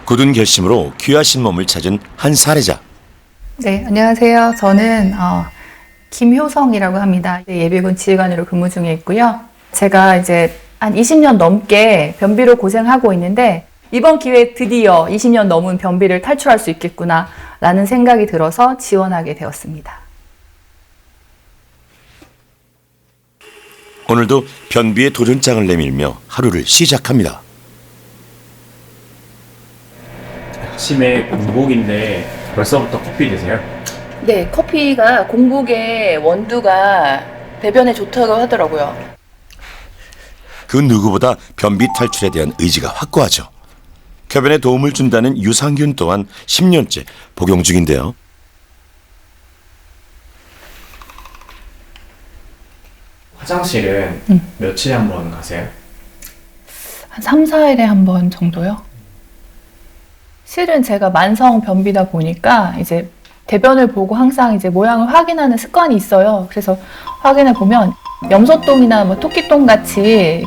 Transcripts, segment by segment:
굳은 결심으로 귀하신 몸을 찾은 한 사례자. 네, 안녕하세요. 저는 김효성이라고 합니다. 예비군 지휘관으로 근무 중에 있고요. 제가 이제 한 20년 넘게 변비로 고생하고 있는데 이번 기회에 드디어 20년 넘은 변비를 탈출할 수 있겠구나 라는 생각이 들어서 지원하게 되었습니다. 오늘도 변비의 도전장을 내밀며 하루를 시작합니다. 아침에 공복인데 벌써부터 커피 드세요? 네, 커피가 공복에 원두가 배변에 좋다고 하더라고요. 그 누구보다 변비 탈출에 대한 의지가 확고하죠. 쾌변에 도움을 준다는 유산균 또한 10년째 복용 중인데요. 화장실은 며칠에 한 번 가세요? 한 3, 4일에 한 번 정도요? 실은 제가 만성 변비다 보니까 이제 대변을 보고 항상 이제 모양을 확인하는 습관이 있어요. 그래서 확인해 보면 염소똥이나 뭐 토끼똥 같이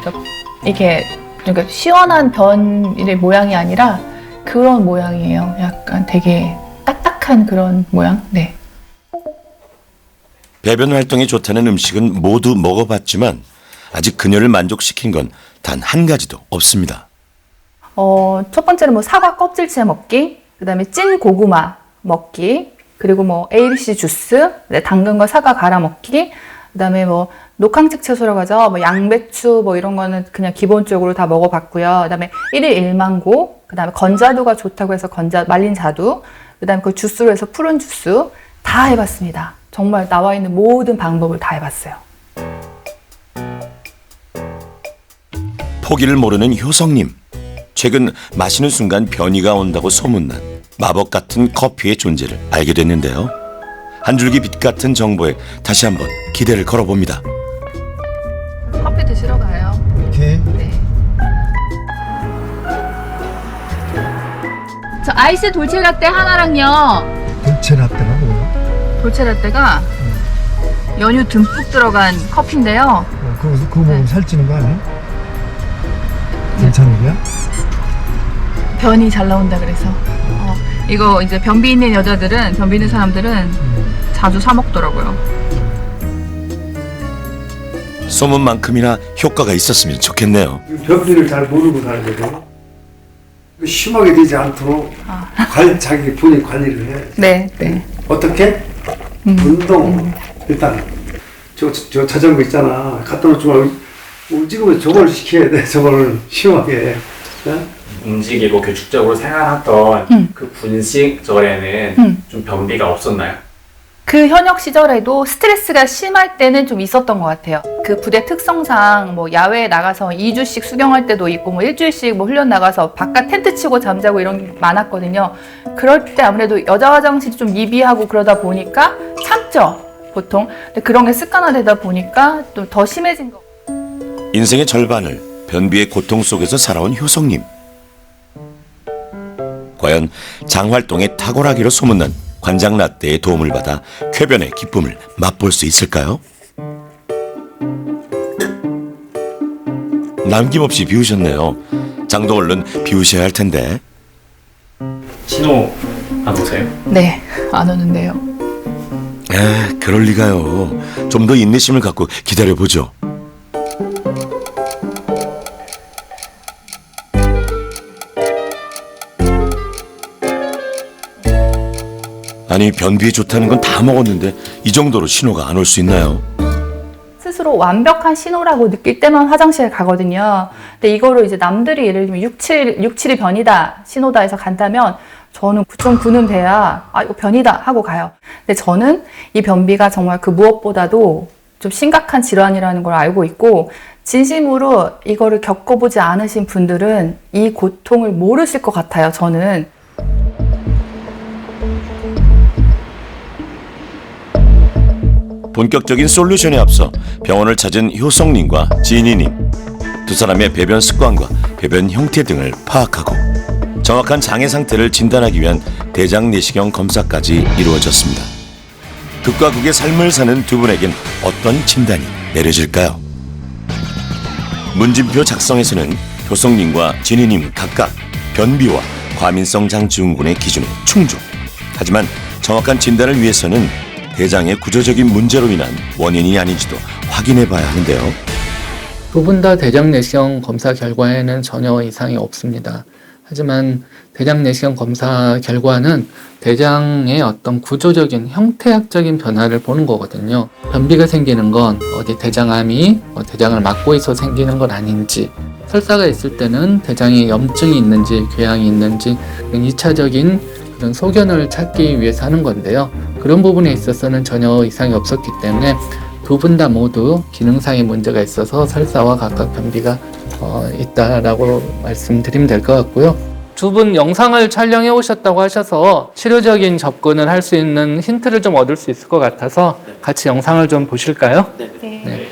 이게 그러니까 시원한 변의 모양이 아니라 그런 모양이에요. 약간 되게 딱딱한 그런 모양. 네. 배변 활동에 좋다는 음식은 모두 먹어봤지만 아직 그녀를 만족시킨 건 단 한 가지도 없습니다. 첫 번째는 뭐 사과 껍질째 먹기, 그 다음에 찐 고구마 먹기, 그리고 뭐 ABC 주스, 당근과 사과 갈아 먹기, 그 다음에 뭐 녹황색 채소라고 하죠. 뭐 양배추 뭐 이런 거는 그냥 기본적으로 다 먹어봤고요. 그 다음에 1일 1만고, 그 다음에 건자두가 좋다고 해서 말린 자두, 그 다음에 그 주스로 해서 푸른 주스 다 해봤습니다. 정말 나와 있는 모든 방법을 다 해봤어요. 포기를 모르는 효성님. 최근 마시는 순간 변이가 온다고 소문난 마법 같은 커피의 존재를 알게 됐는데요. 한 줄기 빛 같은 정보에 다시 한번 기대를 걸어봅니다. 커피 드시러 가요. 오케이. 네. 저 아이스 돌체라떼 하나랑요. 돌체라떼가 뭐야? 돌체라떼가 연유 듬뿍 들어간 커피인데요. 그거 먹으면 살찌는 거 아니야? 괜찮은 거야? 변이 잘 나온다 그래서 이거 이제 변비 있는 여자들은 변비 있는 사람들은 자주 사 먹더라고요. 소문만큼이나 효과가 있었으면 좋겠네요. 변비를 잘 모르고 살거든. 심하게 되지 않도록 자기 본인 관리를 해. 네, 네. 어떻게? 운동. 일단 저 자전거 있잖아. 갖다 놓지 말고 지금은 저걸 시켜야 돼. 저거를 심하게. 네? 움직이고 규칙적으로 생활했던 그 군식 절에는 좀 변비가 없었나요? 그 현역 시절에도 스트레스가 심할 때는 좀 있었던 것 같아요. 그 부대 특성상 뭐 야외에 나가서 2주씩 수경할 때도 있고 뭐 일주일씩 뭐 훈련 나가서 바깥 텐트 치고 잠자고 이런 게 많았거든요. 그럴 때 아무래도 여자 화장실이 좀 미비하고 그러다 보니까 참죠, 보통. 근데 그런 게 습관화되다 보니까 또 더 심해진 거. 인생의 절반을 변비의 고통 속에서 살아온 효성님. 과연 장활동의 탁월하기로 소문난 관장 라떼의 도움을 받아 쾌변의 기쁨을 맛볼 수 있을까요? 남김없이 비우셨네요. 장도 얼른 비우셔야 할 텐데. 신호 안 오세요? 네, 안 오는데요. 그럴 리가요. 좀 더 인내심을 갖고 기다려보죠. 아니, 변비에 좋다는 건 다 먹었는데 이 정도로 신호가 안 올 수 있나요? 스스로 완벽한 신호라고 느낄 때만 화장실에 가거든요. 근데 이거를 이제 남들이 예를 들면 6, 7이 변이다, 신호다 해서 간다면 저는 9.9는 돼야 이거 변이다 하고 가요. 근데 저는 이 변비가 정말 그 무엇보다도 좀 심각한 질환이라는 걸 알고 있고 진심으로 이거를 겪어보지 않으신 분들은 이 고통을 모르실 것 같아요, 저는. 본격적인 솔루션에 앞서 병원을 찾은 효성님과 지니님. 두 사람의 배변 습관과 배변 형태 등을 파악하고 정확한 장애 상태를 진단하기 위한 대장 내시경 검사까지 이루어졌습니다. 극과 극의 삶을 사는 두 분에겐 어떤 진단이 내려질까요? 문진표 작성에서는 효성님과 진희님 각각 변비와 과민성 장증후군의 기준에 충족. 하지만 정확한 진단을 위해서는 대장의 구조적인 문제로 인한 원인이 아닌지도 확인해 봐야 하는데요. 두 분 다 대장 내시경 검사 결과에는 전혀 이상이 없습니다. 하지만 대장 내시경 검사 결과는 대장의 어떤 구조적인 형태학적인 변화를 보는 거거든요. 변비가 생기는 건 어디 대장암이 대장을 막고 있어 생기는 건 아닌지, 설사가 있을 때는 대장에 염증이 있는지 궤양이 있는지 2차적인 그런 소견을 찾기 위해서 하는 건데요. 그런 부분에 있어서는 전혀 이상이 없었기 때문에 두 분 다 모두 기능상의 문제가 있어서 설사와 각각 변비가 있다라고 말씀드리면 될 것 같고요. 두 분 영상을 촬영해 오셨다고 하셔서 치료적인 접근을 할 수 있는 힌트를 좀 얻을 수 있을 것 같아서 같이 영상을 좀 보실까요? 네.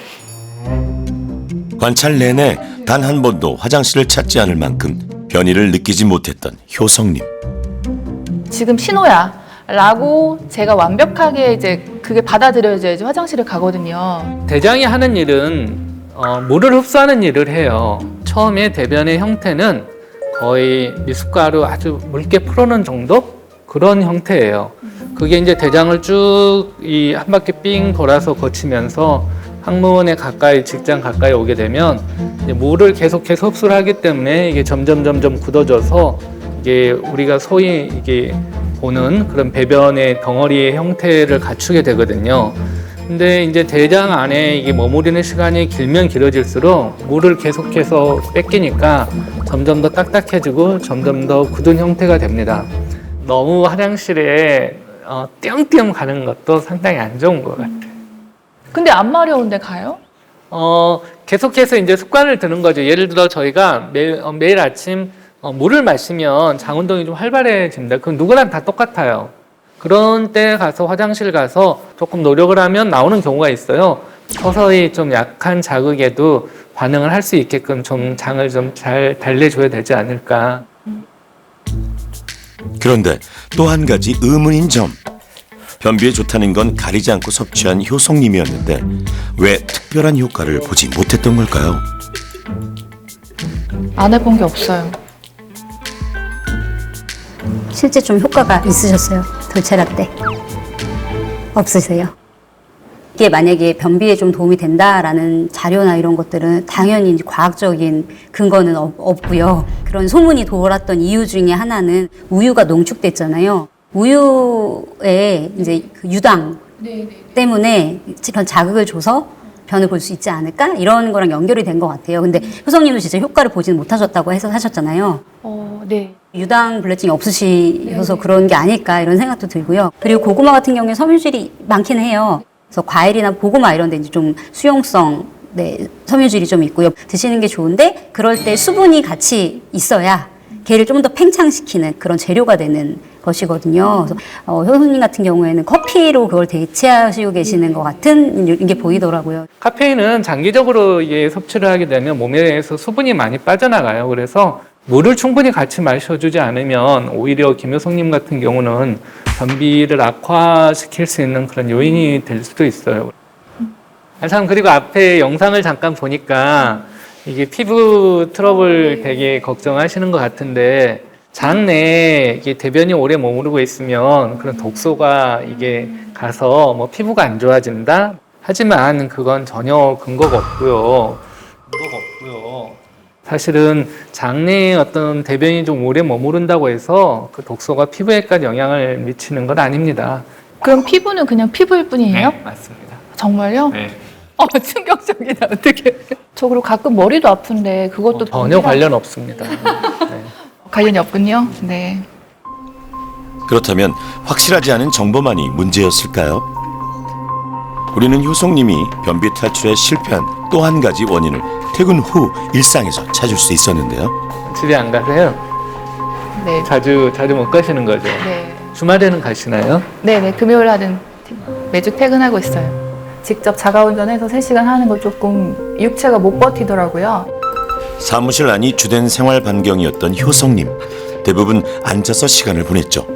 관찰 내내 단 한 번도 화장실을 찾지 않을 만큼 변이를 느끼지 못했던 효성님. 지금 신호야 라고 제가 완벽하게 이제 그게 받아들여져야지 화장실을 가거든요. 대장이 하는 일은 물을 흡수하는 일을 해요. 처음에 대변의 형태는 거의 미숫가루 아주 묽게 풀어놓은 정도? 그런 형태예요. 그게 이제 대장을 쭉 이 한 바퀴 삥 돌아서 거치면서 항문에 가까이, 직장 가까이 오게 되면 이제 물을 계속해서 흡수를 하기 때문에 이게 점점 굳어져서 이게 우리가 소위 이게 보는 그런 배변의 덩어리의 형태를 갖추게 되거든요. 근데 이제 대장 안에 이게 머무르는 시간이 길면 길어질수록 물을 계속해서 뺏기니까 점점 더 딱딱해지고 점점 더 굳은 형태가 됩니다. 너무 화장실에 띄엄띄엄 가는 것도 상당히 안 좋은 것 같아요. 근데 안 마려운데 가요? 계속해서 이제 습관을 드는 거죠. 예를 들어 저희가 매일 아침 물을 마시면 장 운동이 좀 활발해집니다. 그건 누구나 다 똑같아요. 그런 때 가서 화장실 가서 조금 노력을 하면 나오는 경우가 있어요. 서서히 좀 약한 자극에도 반응을 할 수 있게끔 좀 장을 좀 잘 달래줘야 되지 않을까. 그런데 또 한 가지 의문인 점. 변비에 좋다는 건 가리지 않고 섭취한 효성님이었는데 왜 특별한 효과를 보지 못했던 걸까요? 안 해본 게 없어요. 실제 좀 효과가 있으셨어요? 돌체라 때? 없으세요? 이게 만약에 변비에 좀 도움이 된다라는 자료나 이런 것들은 당연히 이제 과학적인 근거는 없고요. 그런 소문이 돌았던 이유 중에 하나는 우유가 농축됐잖아요. 우유에 이제 그 유당 때문에 그런 자극을 줘서 변을 볼 수 있지 않을까? 이런 거랑 연결이 된 것 같아요. 근데 효성님도 진짜 효과를 보지는 못하셨다고 해서 하셨잖아요. 네. 유당 불내증이 없으셔서 그런 게 아닐까 이런 생각도 들고요. 그리고 고구마 같은 경우에 섬유질이 많긴 해요. 그래서 과일이나 고구마 이런 데 이제 좀 수용성 섬유질이 좀 있고요. 드시는 게 좋은데 그럴 때 수분이 같이 있어야 걔를 좀 더 팽창시키는 그런 재료가 되는 것이거든요. 그래서 효수님 같은 경우에는 커피로 그걸 대체하시고 계시는 것 같은 게 보이더라고요. 카페인은 장기적으로 이게 섭취를 하게 되면 몸에서 수분이 많이 빠져나가요. 그래서 물을 충분히 같이 마셔주지 않으면 오히려 김효성님 같은 경우는 변비를 악화시킬 수 있는 그런 요인이 될 수도 있어요. 참 그리고 앞에 영상을 잠깐 보니까 이게 피부 트러블 되게 걱정하시는 것 같은데 장내에 이게 대변이 오래 머무르고 있으면 그런 독소가 이게 가서 뭐 피부가 안 좋아진다? 하지만 그건 전혀 근거가 없고요. 사실은 장내에 어떤 대변이 좀 오래 머무른다고 해서 그 독소가 피부에까지 영향을 미치는 건 아닙니다. 그럼 피부는 그냥 피부일 뿐이에요? 네, 맞습니다. 정말요? 네. 충격적이다. 어떻게? 저 그리고 가끔 머리도 아픈데 그것도 전혀 관련 없습니다. 네. 관련이 없군요. 네. 그렇다면 확실하지 않은 정보만이 문제였을까요? 우리는 효성님이 변비 탈출에 실패한 또 한 가지 원인을 퇴근 후 일상에서 찾을 수 있었는데요. 집에 안 가세요? 네. 자주 못 가시는 거죠? 네. 주말에는 가시나요? 네네. 금요일 하든 매주 퇴근하고 있어요. 직접 자가운전해서 3시간 하는 거 조금 육체가 못 버티더라고요. 사무실 안이 주된 생활 반경이었던 효성님. 대부분 앉아서 시간을 보냈죠.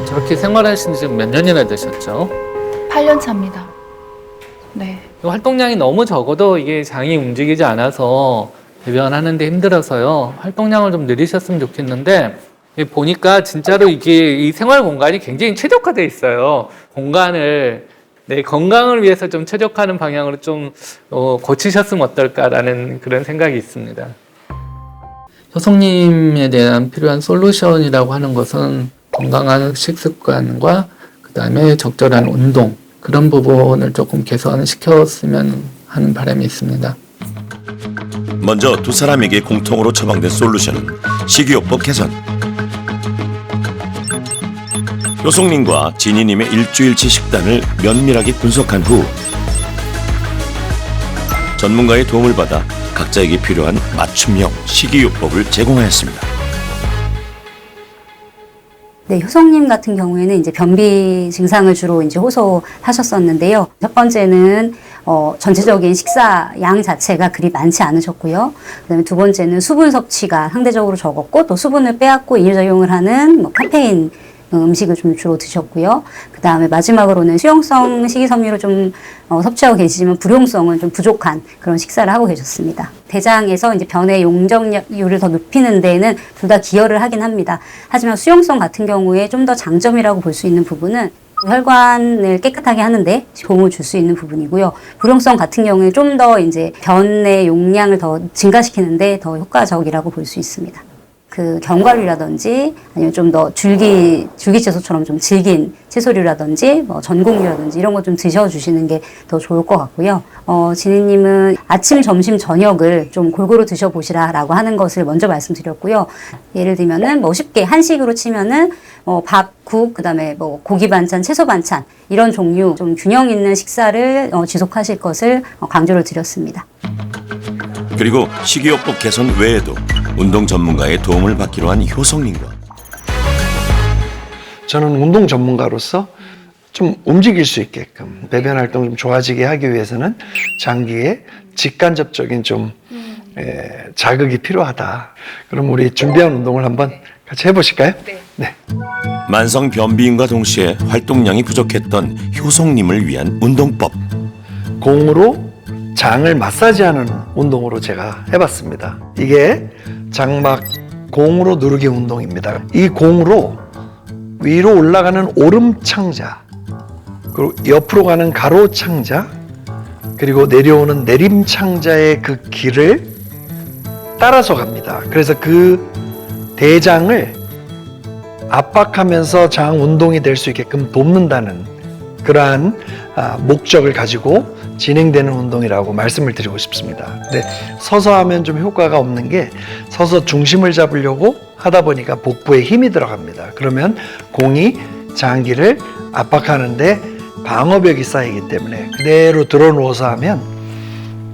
저렇게 생활하신 지 몇 년이나 되셨죠? 8년 차입니다. 네. 활동량이 너무 적어도 이게 장이 움직이지 않아서 배변하는데 힘들어서요. 활동량을 좀 늘리셨으면 좋겠는데 보니까 진짜로 이게 이 생활 공간이 굉장히 최적화되어 있어요. 공간을 내 건강을 위해서 좀 최적화하는 방향으로 좀 고치셨으면 어떨까라는 그런 생각이 있습니다. 효성님에 대한 필요한 솔루션이라고 하는 것은 건강한 식습관과 그 다음에 적절한 운동, 그런 부분을 조금 개선시켰으면 하는 바람이 있습니다. 먼저 두 사람에게 공통으로 처방된 솔루션은 식이요법 개선. 효성님과 진희님의 일주일치 식단을 면밀하게 분석한 후 전문가의 도움을 받아 각자에게 필요한 맞춤형 식이요법을 제공하였습니다. 네, 효성님 같은 경우에는 이제 변비 증상을 주로 이제 호소하셨었는데요. 첫 번째는 전체적인 식사 양 자체가 그리 많지 않으셨고요. 그다음에 두 번째는 수분 섭취가 상대적으로 적었고, 또 수분을 빼앗고 이뇨작용을 하는 카페인 음식을 좀 주로 드셨고요. 그 다음에 마지막으로는 수용성 식이섬유를 좀 섭취하고 계시지만 불용성은 좀 부족한 그런 식사를 하고 계셨습니다. 대장에서 이제 변의 용적률을 더 높이는 데에는 둘 다 기여를 하긴 합니다. 하지만 수용성 같은 경우에 좀 더 장점이라고 볼 수 있는 부분은 혈관을 깨끗하게 하는데 도움을 줄 수 있는 부분이고요. 불용성 같은 경우에 좀 더 이제 변의 용량을 더 증가시키는데 더 효과적이라고 볼 수 있습니다. 그 견과류라든지 아니면 좀 더 줄기 채소처럼 좀 질긴 채소류라든지 뭐 전곡류라든지 이런 거 좀 드셔주시는 게 더 좋을 것 같고요. 진희님은 아침, 점심, 저녁을 좀 골고루 드셔보시라라고 하는 것을 먼저 말씀드렸고요. 예를 들면은 뭐 쉽게 한식으로 치면은 밥, 국, 그다음에 뭐 고기 반찬, 채소 반찬 이런 종류 좀 균형 있는 식사를 지속하실 것을 강조를 드렸습니다. 그리고 식이요법 개선 외에도 운동 전문가의 도움을 받기로 한 효성님과 저는 운동 전문가로서 좀 움직일 수 있게끔 배변 활동 좀 좋아지게 하기 위해서는 장기에 직간접적인 좀 자극이 필요하다. 그럼 우리 준비한 운동을 한번 같이 해보실까요? 네. 만성 변비인과 동시에 활동량이 부족했던 효성님을 위한 운동법. 공으로 장을 마사지하는 운동으로 제가 해봤습니다. 이게 장막 공으로 누르기 운동입니다. 이 공으로 위로 올라가는 오름창자, 그리고 옆으로 가는 가로창자, 그리고 내려오는 내림창자의 그 길을 따라서 갑니다. 그래서 그 대장을 압박하면서 장 운동이 될 수 있게끔 돕는다는 그러한 목적을 가지고 진행되는 운동이라고 말씀을 드리고 싶습니다. 근데 서서 하면 좀 효과가 없는 게 서서 중심을 잡으려고 하다 보니까 복부에 힘이 들어갑니다. 그러면 공이 장기를 압박하는데 방어벽이 쌓이기 때문에 그대로 들어 누워서 하면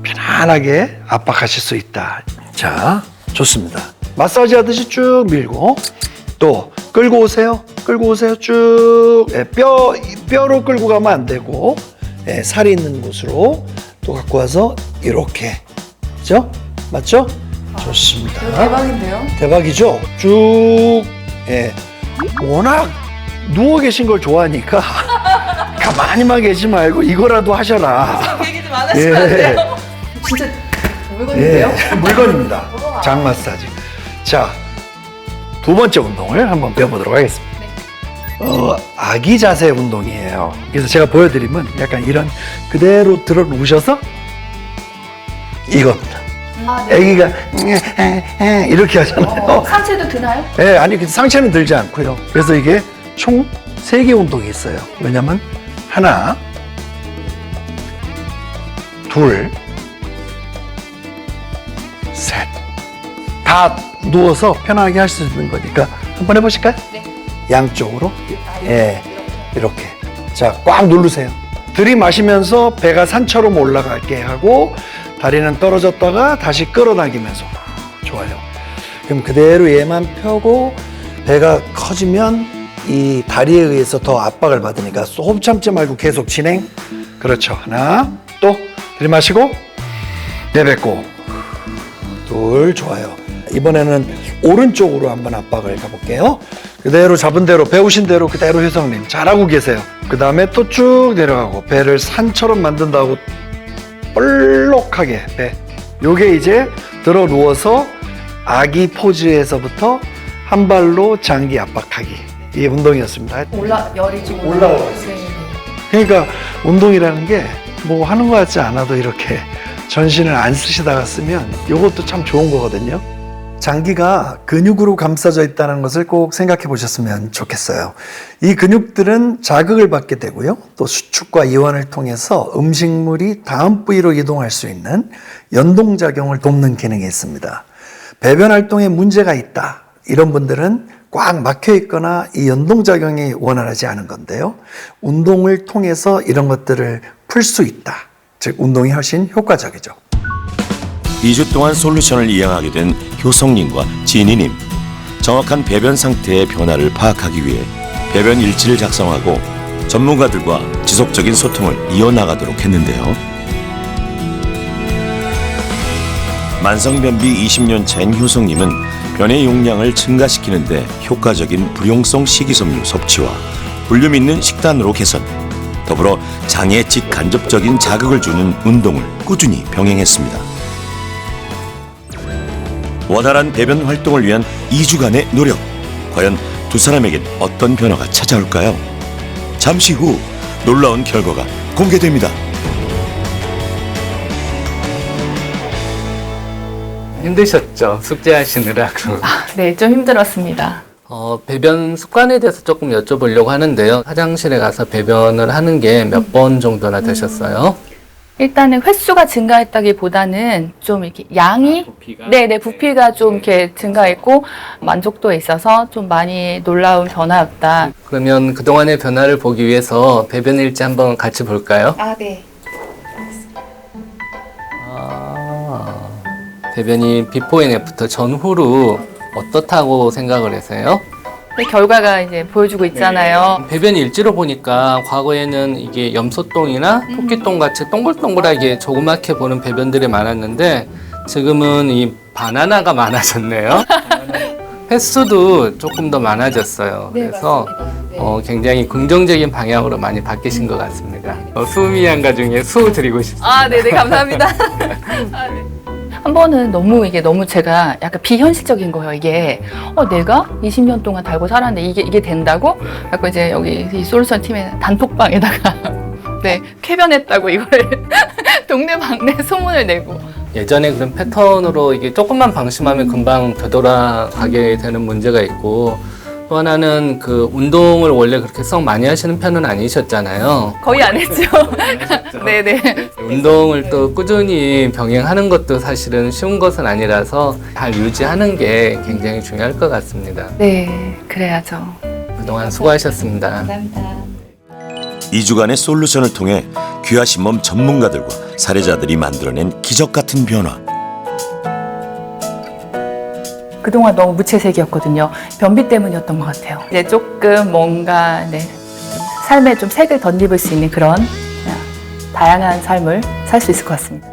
편안하게 압박하실 수 있다. 자, 좋습니다. 마사지 하듯이 쭉 밀고 또 끌고 오세요. 끌고 오세요. 쭉 뼈로 끌고 가면 안 되고 살이 있는 곳으로 또 갖고 와서 이렇게, 그죠? 맞죠? 좋습니다. 대박인데요? 대박이죠? 쭉, 워낙 누워 계신 걸 좋아하니까 가만히만 계지 말고 이거라도 하셔라. 얘기 좀 안 하시면 안 돼요? 진짜 물건인데요? 물건입니다. 장 마사지. 자, 두 번째 운동을 한번 배워보도록 하겠습니다. 아기 자세 운동이에요. 그래서 제가 보여드리면 약간 이런 그대로 들어 누우셔서 이겁니다. 아기가 이렇게 하잖아요. 상체도 드나요? 네, 아니 상체는 들지 않고요. 그래서 이게 총 3개 운동이 있어요. 왜냐면 하나, 둘, 셋. 다 누워서 편하게 할 수 있는 거니까 한번 해보실까요? 네. 양쪽으로. 이렇게. 자, 꽉 누르세요. 들이마시면서 배가 산처럼 올라가게 하고 다리는 떨어졌다가 다시 끌어당기면서. 좋아요. 그럼 그대로 얘만 펴고 배가 커지면 이 다리에 의해서 더 압박을 받으니까 호흡 참지 말고 계속 진행. 그렇죠. 하나, 또 들이마시고 내뱉고. 둘, 좋아요. 이번에는 오른쪽으로 한번 압박을 가볼게요. 그대로 잡은 대로 배우신 대로 그대로 효성님 잘하고 계세요. 그 다음에 또 쭉 내려가고 배를 산처럼 만든다고 볼록하게 배. 요게 이제 들어 누워서 아기 포즈에서부터 한 발로 장기 압박하기. 이 운동이었습니다. 열이 좀 올라오고 있어요. 그러니까 운동이라는 게 뭐 하는 것 같지 않아도 이렇게 전신을 안 쓰시다가 쓰면 이것도 참 좋은 거거든요. 장기가 근육으로 감싸져 있다는 것을 꼭 생각해 보셨으면 좋겠어요. 이 근육들은 자극을 받게 되고요. 또 수축과 이완을 통해서 음식물이 다음 부위로 이동할 수 있는 연동작용을 돕는 기능이 있습니다. 배변 활동에 문제가 있다. 이런 분들은 꽉 막혀 있거나 이 연동작용이 원활하지 않은 건데요. 운동을 통해서 이런 것들을 풀 수 있다. 즉, 운동이 훨씬 효과적이죠. 2주 동안 솔루션을 이행하게 된 효성님과 지니님. 정확한 배변 상태의 변화를 파악하기 위해 배변 일지를 작성하고 전문가들과 지속적인 소통을 이어나가도록 했는데요. 만성변비 20년 차인 효성님은 변의 용량을 증가시키는데 효과적인 불용성 식이섬유 섭취와 볼륨 있는 식단으로 개선, 더불어 장에 직간접적인 자극을 주는 운동을 꾸준히 병행했습니다. 원활한 배변 활동을 위한 2주간의 노력. 과연 두 사람에겐 어떤 변화가 찾아올까요? 잠시 후 놀라운 결과가 공개됩니다. 힘드셨죠? 숙제하시느라고. 네, 좀 힘들었습니다. 배변 습관에 대해서 조금 여쭤보려고 하는데요. 화장실에 가서 배변을 하는 게 몇 번 정도나 되셨어요? 일단은 횟수가 증가했다기보다는 좀 이렇게 양이 부피가 좀 이렇게 증가했고 만족도에 있어서 좀 많이 놀라운 변화였다. 그러면 그동안의 변화를 보기 위해서 배변 일지 한번 같이 볼까요? 네. 배변이 비포 앤 애프터 전후로 어떻다고 생각을 하세요? 결과가 이제 보여주고 있잖아요. 배변 일지로 보니까 과거에는 이게 염소똥이나 토끼똥 같이 동글동글하게 조그맣게 보는 배변들이 많았는데 지금은 이 바나나가 많아졌네요. 횟수도 조금 더 많아졌어요. 그래서 굉장히 긍정적인 방향으로 많이 바뀌신 것 같습니다. 수미양가 중에 수 드리고 싶습니다. 네네, 감사합니다. 한 번은 너무 제가 약간 비현실적인 거예요. 이게 내가 20년 동안 달고 살았는데 이게 된다고? 그래서 이제 여기 이 솔루션 팀의 단톡방에다가 쾌변했다고 이거를 동네방네 소문을 내고. 예전에 그런 패턴으로 이게 조금만 방심하면 금방 되돌아가게 되는 문제가 있고, 또 하나는 그 운동을 원래 그렇게 썩 많이 하시는 편은 아니셨잖아요. 거의 안 했죠. 네네. 운동을 또 꾸준히 병행하는 것도 사실은 쉬운 것은 아니라서 잘 유지하는 게 굉장히 중요할 것 같습니다. 네, 그래야죠. 그동안 수고하셨습니다. 감사합니다. 2주간의 솔루션을 통해 귀하신 몸 전문가들과 사례자들이 만들어낸 기적 같은 변화. 그동안 너무 무채색이었거든요. 변비 때문이었던 것 같아요. 이제 조금 뭔가 삶에 좀 색을 덧입을 수 있는 그런 다양한 삶을 살 수 있을 것 같습니다.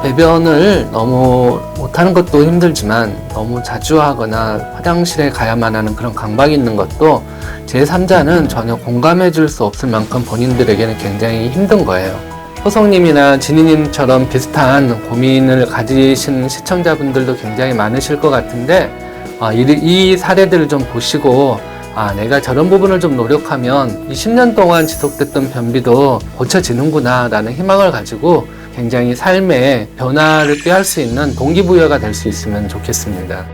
배변을 너무 못하는 것도 힘들지만 너무 자주 하거나 화장실에 가야만 하는 그런 강박이 있는 것도 제3자는 전혀 공감해 줄 수 없을 만큼 본인들에게는 굉장히 힘든 거예요. 효성님이나 지니님처럼 비슷한 고민을 가지신 시청자분들도 굉장히 많으실 것 같은데 이 사례들을 좀 보시고 내가 저런 부분을 좀 노력하면 20년 동안 지속됐던 변비도 고쳐지는구나 라는 희망을 가지고 굉장히 삶의 변화를 꾀할 수 있는 동기부여가 될 수 있으면 좋겠습니다.